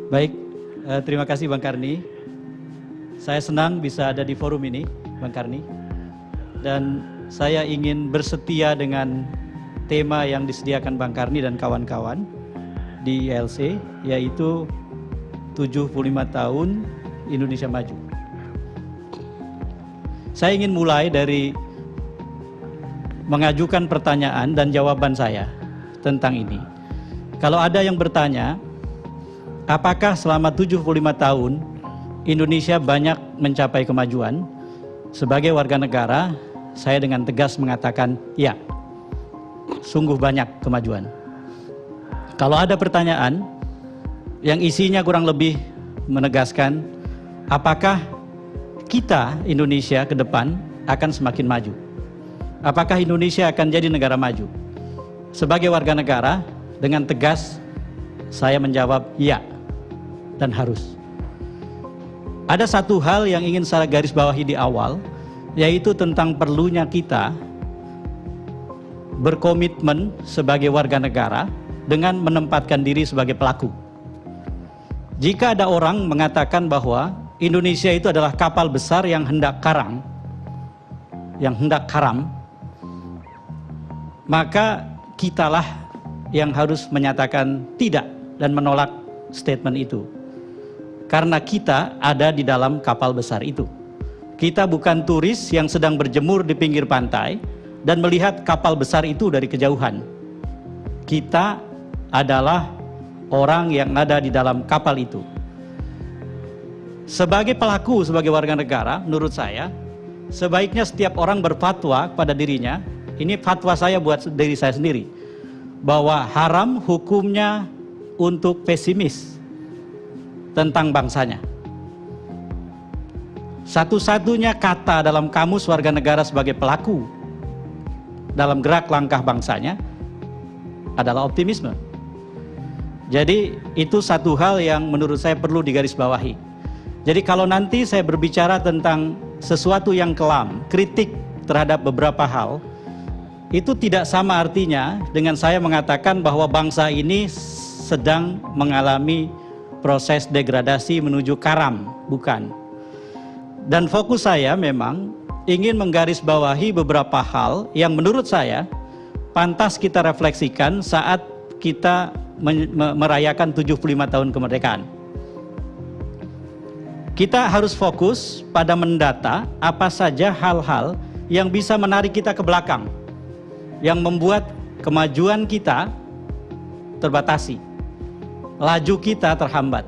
Baik, terima kasih Bang Karni. Saya senang bisa ada di forum ini, Bang Karni. Dan saya ingin bersetia dengan tema yang disediakan Bang Karni dan kawan-kawan di ILC, yaitu 75 tahun Indonesia Maju. Saya ingin mulai dari mengajukan pertanyaan dan jawaban saya tentang ini. Kalau ada yang bertanya, apakah selama 75 tahun Indonesia banyak mencapai kemajuan? Sebagai warga negara, saya dengan tegas mengatakan ya, sungguh banyak kemajuan. Kalau ada pertanyaan yang isinya kurang lebih menegaskan apakah kita Indonesia ke depan akan semakin maju, apakah Indonesia akan jadi negara maju? Sebagai warga negara, dengan tegas saya menjawab ya dan harus. Ada satu hal yang ingin saya garis bawahi di awal, yaitu tentang perlunya kita berkomitmen sebagai warga negara dengan menempatkan diri sebagai pelaku. Jika ada orang mengatakan bahwa Indonesia itu adalah kapal besar yang hendak karam, maka kitalah yang harus menyatakan tidak dan menolak statement itu. Karena kita ada di dalam kapal besar itu. Kita bukan turis yang sedang berjemur di pinggir pantai dan melihat kapal besar itu dari kejauhan. Kita adalah orang yang ada di dalam kapal itu. Sebagai pelaku, sebagai warga negara, menurut saya, sebaiknya setiap orang berfatwa pada dirinya, ini fatwa saya buat diri saya sendiri, bahwa haram hukumnya untuk pesimis tentang bangsanya. Satu-satunya kata dalam kamus warga negara sebagai pelaku dalam gerak langkah bangsanya adalah optimisme. Jadi itu satu hal yang menurut saya perlu digarisbawahi. Jadi kalau nanti saya berbicara tentang sesuatu yang kelam, kritik terhadap beberapa hal, itu tidak sama artinya dengan saya mengatakan bahwa bangsa ini sedang mengalami proses degradasi menuju karam, bukan. Dan fokus saya memang ingin menggarisbawahi beberapa hal yang menurut saya pantas kita refleksikan saat kita merayakan 75 tahun kemerdekaan. Kita harus fokus pada mendata apa saja hal-hal yang bisa menarik kita ke belakang, yang membuat kemajuan kita terbatasi, laju kita terhambat.